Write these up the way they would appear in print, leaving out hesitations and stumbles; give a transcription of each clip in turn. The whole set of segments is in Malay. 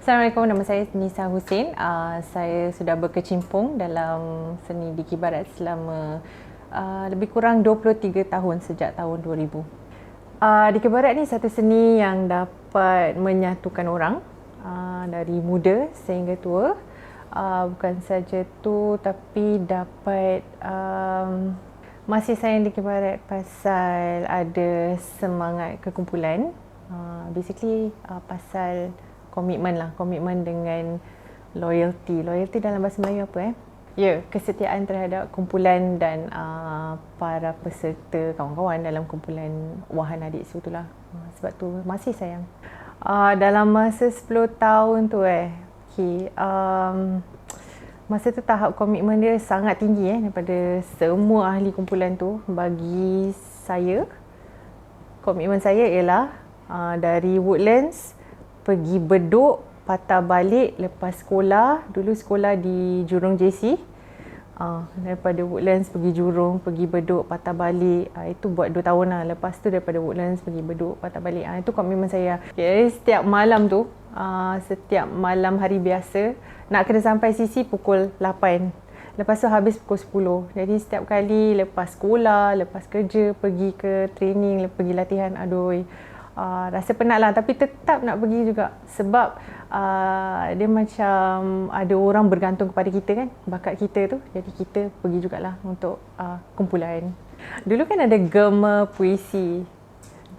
Assalamualaikum, nama saya Nisa. Saya sudah berkecimpung dalam seni Dikir Barat selama lebih kurang 23 tahun sejak tahun 2000. Dikir Barat ni satu seni yang dapat menyatukan orang dari muda sehingga tua. Bukan saja tu, tapi dapat masih sayang Dikir Barat pasal ada semangat kekumpulan. Basically pasal komitmen dengan loyalty dalam bahasa Melayu apa kesetiaan terhadap kumpulan dan para peserta, kawan-kawan dalam kumpulan Wahana Deksu tu lah. Sebab tu masih sayang. Dalam masa 10 tahun tu masa tu tahap komitmen dia sangat tinggi daripada semua ahli kumpulan tu. Bagi saya, komitmen saya ialah dari Woodlands pergi bedok, patah balik lepas sekolah. Dulu sekolah di Jurong JC. Daripada Woodlands pergi Jurong, pergi bedok, patah balik. Itu buat 2 tahun lah. Lepas tu daripada Woodlands pergi bedok, patah balik. Itu komitmen saya. Jadi setiap malam tu, setiap malam hari biasa, nak kena sampai CC pukul 8. Lepas tu habis pukul 10. Jadi setiap kali lepas sekolah, lepas kerja, pergi ke training, pergi latihan, rasa penat lah, tapi tetap nak pergi juga. Sebab dia macam ada orang bergantung kepada kita kan, bakat kita tu. Jadi kita pergi jugalah untuk kumpulan. Dulu kan ada gema puisi.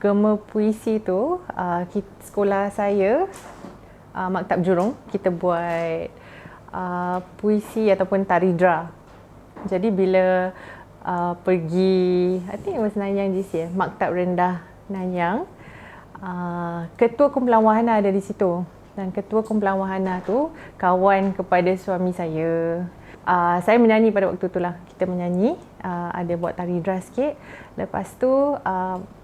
Gema puisi tu, sekolah saya, Maktab Jurong, kita buat puisi ataupun taridra. Jadi bila pergi, I think it was Nanyang this year, Maktab Rendah Nanyang, ketua kumpulan Wahana ada di situ. Dan ketua kumpulan Wahana tu kawan kepada suami saya. Saya menyanyi pada waktu tu lah. Kita menyanyi, ada buat taridra sikit. Lepas tu,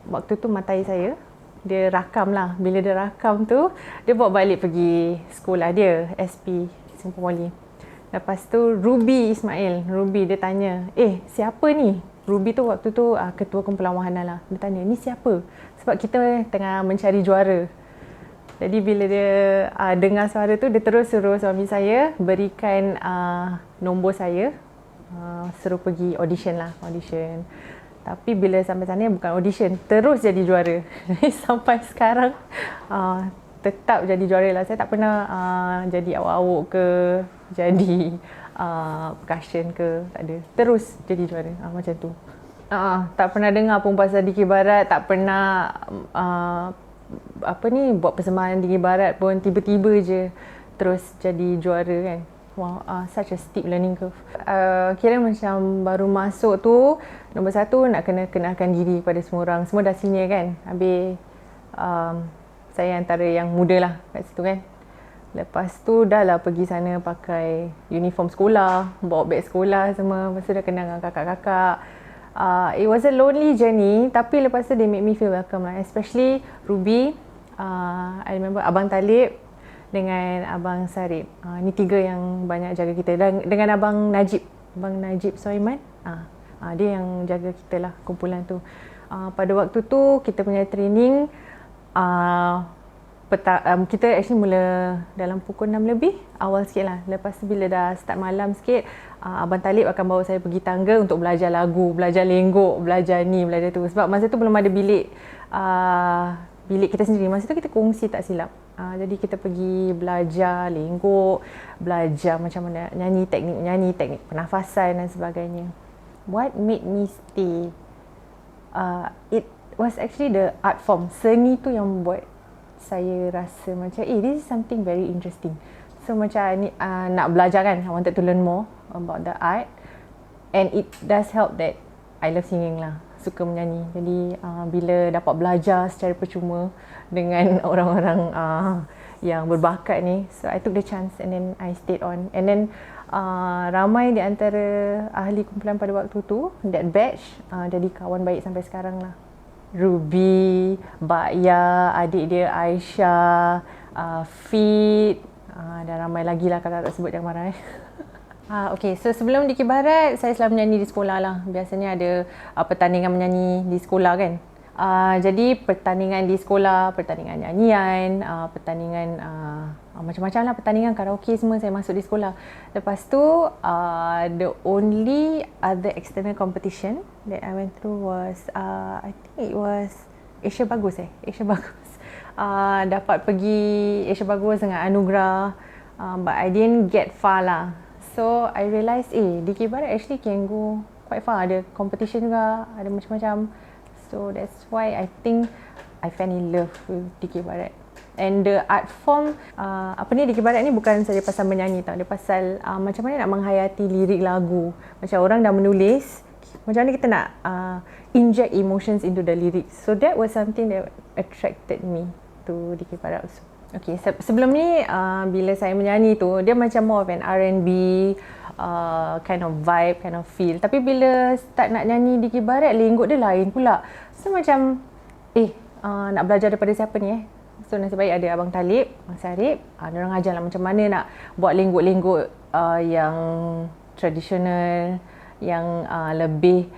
waktu tu matai saya, dia rakam lah. Bila dia rakam tu, dia bawa balik pergi sekolah dia, SP Singapore Poly. Lepas tu Ruby Ismail, dia tanya, siapa ni? Ruby tu waktu tu ketua kumpulan Wahana lah. Dia tanya, ni siapa? Sebab kita tengah mencari juara. Jadi bila dia dengar suara tu, dia terus suruh suami saya berikan nombor saya, suruh pergi audition. Tapi bila sampai sana bukan audition, terus jadi juara. Sampai sekarang tetap jadi juara lah. Saya tak pernah jadi awak-awak ke, jadi percussion ke, tak ada. Terus jadi juara, macam tu. Tak pernah dengar pun pasal Dikir Barat, tak pernah buat persembahan Dikir Barat pun, tiba-tiba je terus jadi juara kan. Wow, such a steep learning curve. Kira macam baru masuk tu, nombor 1 nak kena kenalkan diri kepada semua orang. Semua dah senior kan. Habis saya antara yang muda lah kat situ kan. Lepas tu dah lah pergi sana pakai uniform sekolah, bawa beg sekolah semua. Lepas tu dah kenal dengan kakak-kakak. It was a lonely journey, tapi lepas tu they make me feel welcome lah. Especially Ruby, I remember Abang Talib dengan Abang Sarip. Ni 3 yang banyak jaga kita. Dan dengan Abang Najib Soiman, dia yang jaga kita lah, kumpulan tu. Pada waktu tu kita punya training, kita actually mula dalam pukul 6 lebih, awal sikit lah. Lepas tu bila dah start malam sikit, Abang Talib akan bawa saya pergi tangga untuk belajar lagu, belajar lenggok, belajar ni, belajar tu. Sebab masa tu belum ada bilik kita sendiri. Masa tu kita kongsi tak silap. Jadi kita pergi belajar lenggok, belajar macam mana nyanyi, teknik pernafasan dan sebagainya. What made me stay? It was actually the art form. Seni tu yang buat saya rasa macam this is something very interesting. So macam nak belajar kan, I wanted to learn more about the art. And it does help that I love singing lah, suka menyanyi. Jadi bila dapat belajar secara percuma dengan orang-orang yang berbakat ni, so I took the chance and then I stayed on. And then ramai di antara ahli kumpulan pada waktu tu, that batch, jadi kawan baik sampai sekarang lah. Ruby, Bakya, adik dia Aisyah, Fit, dan ramai lagi lah, kalau tak sebut jangan marah. Okay, so sebelum Dikir Barat, saya selalu menyanyi di sekolah lah. Biasanya ada pertandingan menyanyi di sekolah kan. Jadi pertandingan di sekolah, pertandingan nyanyian, pertandingan macam-macam lah, pertandingan karaoke semua saya masuk di sekolah. Lepas tu the only other external competition that I went through was I think it was Asia Bagus Asia Bagus. Dapat pergi Asia Bagus dengan anugerah, but I didn't get far lah. So I realised Dikir Barat actually can go quite far. Ada competition juga, ada macam-macam. So that's why I think I fell in love with Dikir Barat. And the art form, Dikir Barat ni bukan saja pasal menyanyi tau. Dia pasal macam mana nak menghayati lirik lagu. Macam orang dah menulis, macam mana kita nak inject emotions into the lyrics. So that was something that attracted me to Dikir Barat also. Okay, sebelum ni bila saya menyanyi tu, dia macam more of an R&B kind of vibe, kind of feel. Tapi bila start nak nyanyi Dikir Barat, lenggot dia lain pula. So macam, nak belajar daripada siapa ni So nasib baik ada Abang Talib, Abang Sarip. Diorang ajar lah macam mana nak buat lenggot-lenggot yang tradisional, yang lebih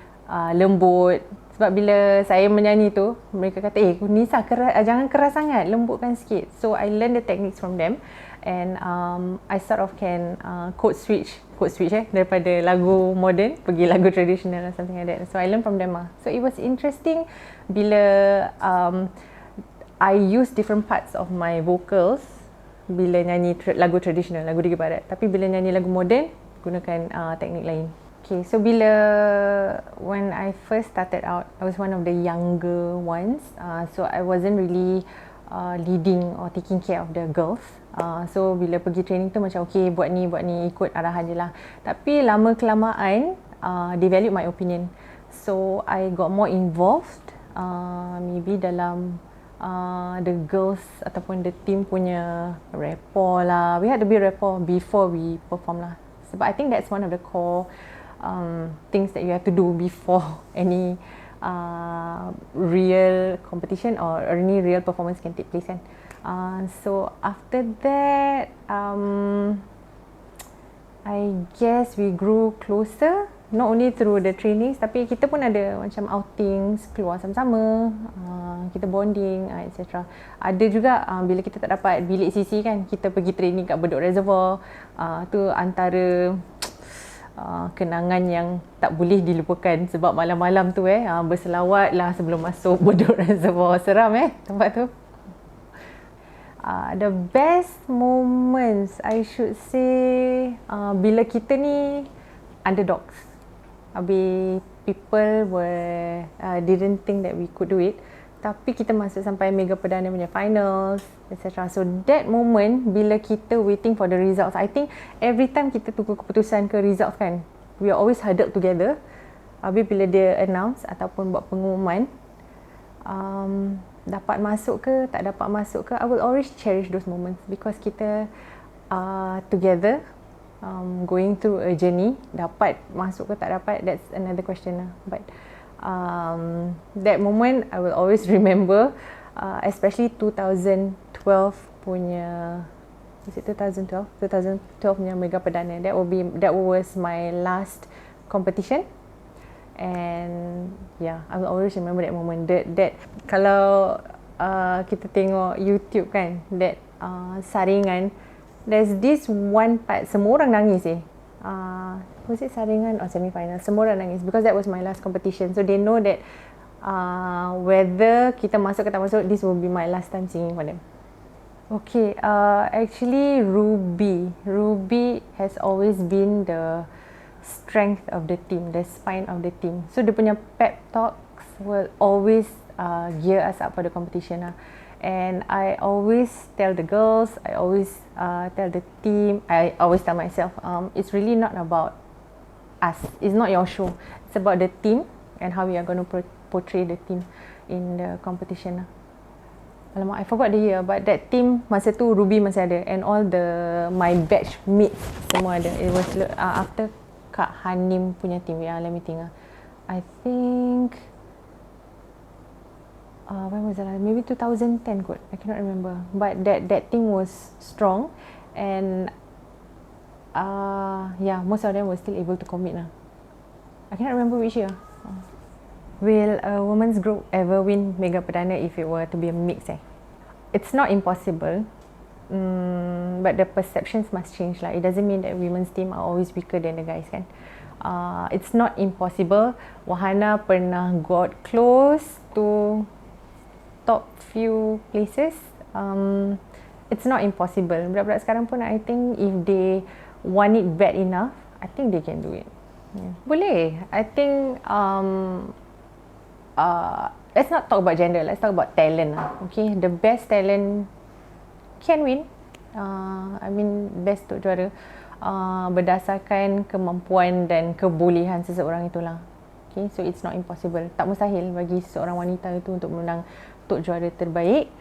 lembut. Sebab bila saya menyanyi tu, mereka kata, Nisa, jangan keras sangat, lembutkan sikit. So I learn the techniques from them. And I sort of can code switch daripada lagu modern pergi lagu traditional or something like that. So I learn from them So it was interesting bila I use different parts of my vocals bila nyanyi lagu traditional, lagu Dikir Barat. Tapi bila nyanyi lagu modern, gunakan teknik lain. Okay, so when I first started out, I was one of the younger ones. So I wasn't really leading or taking care of the girls. So bila pergi training tu macam buat ni, ikut arahan je lah. Tapi lama kelamaan, they valued my opinion. So I got more involved, maybe dalam the girls ataupun the team punya rapport lah. We had to be rapport before we perform lah. Sebab I think that's one of the core things that you have to do before any real competition or any real performance can take place kan. So after that, I guess we grew closer, not only through the trainings, tapi kita pun ada macam outings, keluar sama-sama, kita bonding, etc. Ada juga bila kita tak dapat bilik CC kan, kita pergi training kat Bedok Reservoir. Tu antara kenangan yang tak boleh dilupakan sebab malam-malam tu berselawat lah sebelum masuk Bedok Reservoir. Seram tempat tu. The best moments I should say bila kita ni underdogs. Habis people didn't think that we could do it. Tapi kita masuk sampai Mega Perdana punya finals, etc. So that moment bila kita waiting for the results, I think every time kita tunggu keputusan ke results kan, we are always huddled together. Habis bila dia announce ataupun buat pengumuman, dapat masuk ke, tak dapat masuk ke, I will always cherish those moments because kita together, going through a journey. Dapat masuk ke tak dapat, that's another question lah. But that moment I will always remember, especially 2012 punya, is it 2012 punya Mega Perdana. That was my last competition, and yeah, I will always remember that moment. That kalau kita tengok YouTube kan, that saringan, there's this one part semua orang nangis was it saringan or semi-final? Semua orang nangis because that was my last competition. So they know that whether kita masuk ke tak masuk, this will be my last time singing for them. Okay, actually Ruby has always been the strength of the team, the spine of the team. So dia punya pep talks will always gear us up for the competition And I always tell the girls, I always tell the team, I always tell myself, it's really not about us. It's not your show. It's about the team and how we are going to portray the team in the competition. Alamak, I forgot the year, but that team masa tu Ruby masih ada and all my batch mates semua ada. It was after Kak Hanim punya team. Let me think. I think when was that? Maybe 2010 kot. I cannot remember. But that team was strong and most of them were still able to commit I cannot remember which year. Will a women's group ever win Mega Perdana if it were to be a mix? It's not impossible, but the perceptions must change. It doesn't mean that women's team are always weaker than the guys, kan? It's not impossible. Wahana pernah got close to top few places. It's not impossible. Budak-budak sekarang pun, I think if they want it bad enough, I think they can do it. Yeah. Boleh. I think let's not talk about gender. Let's talk about talent. Okay, the best talent can win. Best untuk juara berdasarkan kemampuan dan kebolehan seseorang itulah. Okay, so it's not impossible. Tak mustahil bagi seorang wanita itu untuk menang untuk juara terbaik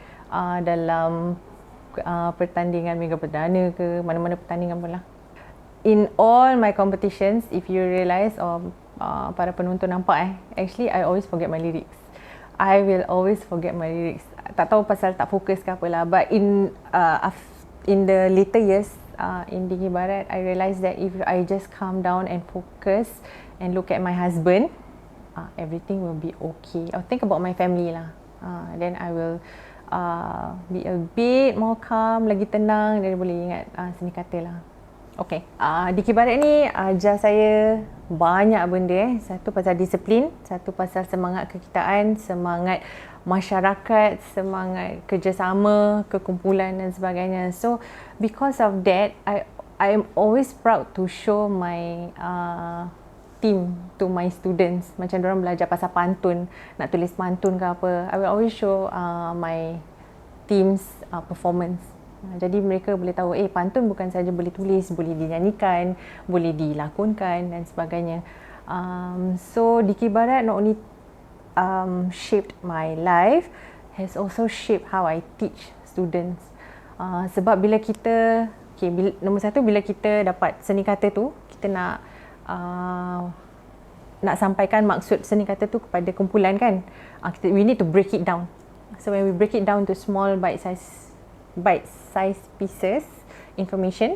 dalam pertandingan Mega Perdana ke mana-mana pertandingan pun lah. In all my competitions, if you realise para penonton nampak actually I always forget my lyrics. I will always forget my lyrics. Tak tahu pasal tak fokus ke apalah. But in the later years in Dikir Barat, I realised that if I just calm down and focus and look at my husband, everything will be okay. I'll think about my family lah. Then I will be a bit more calm, lagi tenang, dan boleh ingat seni kata lah. Okay, Dikir Barat ni ajar saya banyak benda. Satu pasal disiplin, satu pasal semangat kekitaan, semangat masyarakat, semangat kerjasama, kekumpulan dan sebagainya. So because of that, I am always proud to show my team to my students. Macam diorang belajar pasal pantun, nak tulis pantun ke apa, I will always show my team's performance. Jadi mereka boleh tahu pantun bukan saja boleh tulis, boleh dinyanyikan, boleh dilakonkan dan sebagainya. So Dikir Barat not only shaped my life, has also shaped how I teach students. Sebab bila kita nombor satu, bila kita dapat seni kata tu, kita nak sampaikan maksud seni kata tu kepada kumpulan, kan, we need to break it down. So when we break it down to small bite-size pieces information,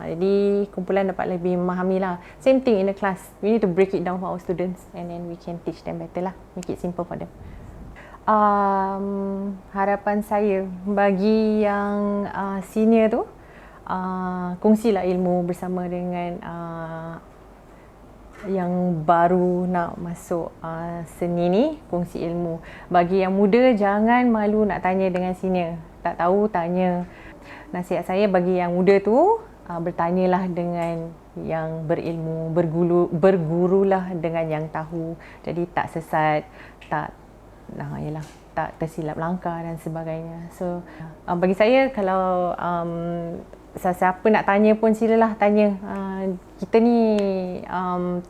jadi kumpulan dapat lebih memahami lah. Same thing in the class, we need to break it down for our students and then we can teach them better lah, make it simple for them. Harapan saya bagi yang senior tu, kongsilah ilmu bersama dengan yang baru nak masuk seni ni, kongsi ilmu. Bagi yang muda, jangan malu nak tanya dengan senior. Tak tahu, tanya. Nasihat saya bagi yang muda tu, bertanyalah dengan yang berilmu, bergurulah dengan yang tahu. Jadi tak sesat, tak tersilap langkah dan sebagainya. So bagi saya, kalau siapa nak tanya pun silalah tanya. Kita ni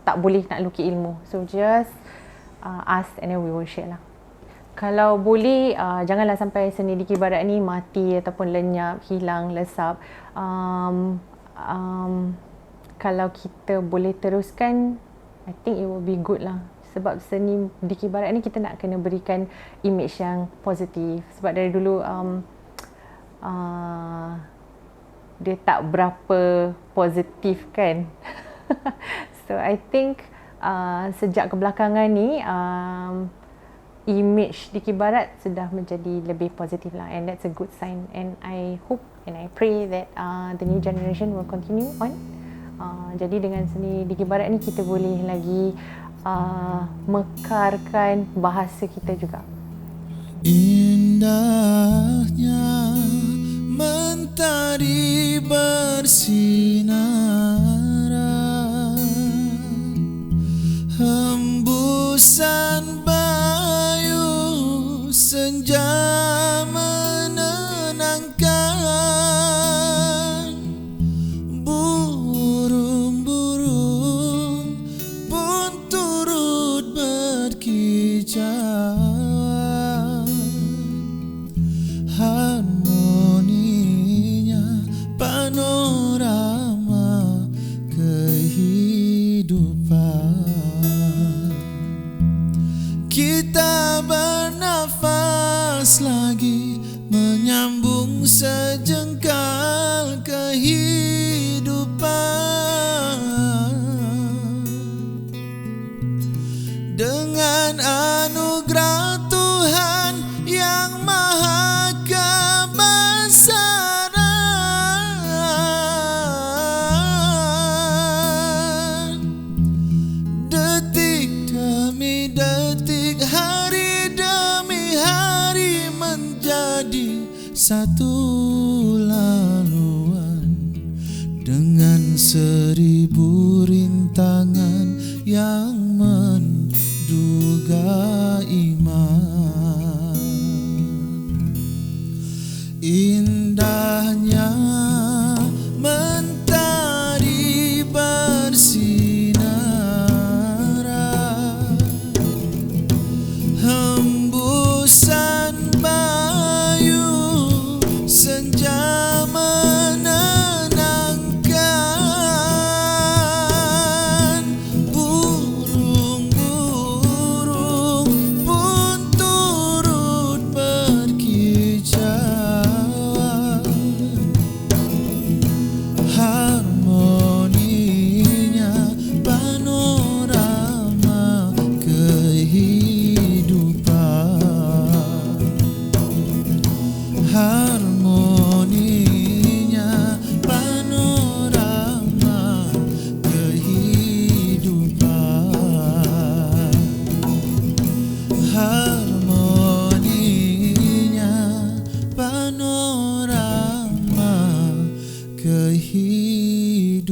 tak boleh nak lukis ilmu. So just ask and then we will share lah. Kalau boleh, janganlah sampai seni Dikir Barat ni mati ataupun lenyap, hilang, lesap. Kalau kita boleh teruskan, I think it will be good lah. Sebab seni Dikir Barat ni kita nak kena berikan image yang positif. Sebab dari dulu dia tak berapa positif, kan. So I think sejak kebelakangan ni image Dikir Barat sudah menjadi lebih positif lah, and that's a good sign, and I hope and I pray that the new generation will continue on. Jadi dengan seni Dikir Barat ni kita boleh lagi mekarkan bahasa kita juga. Indahnya mentari bersinar, hembusan bayu senja menenangkan, burung-burung pun turut berkicauan, harmoninya panorama kehidupan. Kita bernafas lagi, menyambung sejengkal kehidupan dengan kehidupan.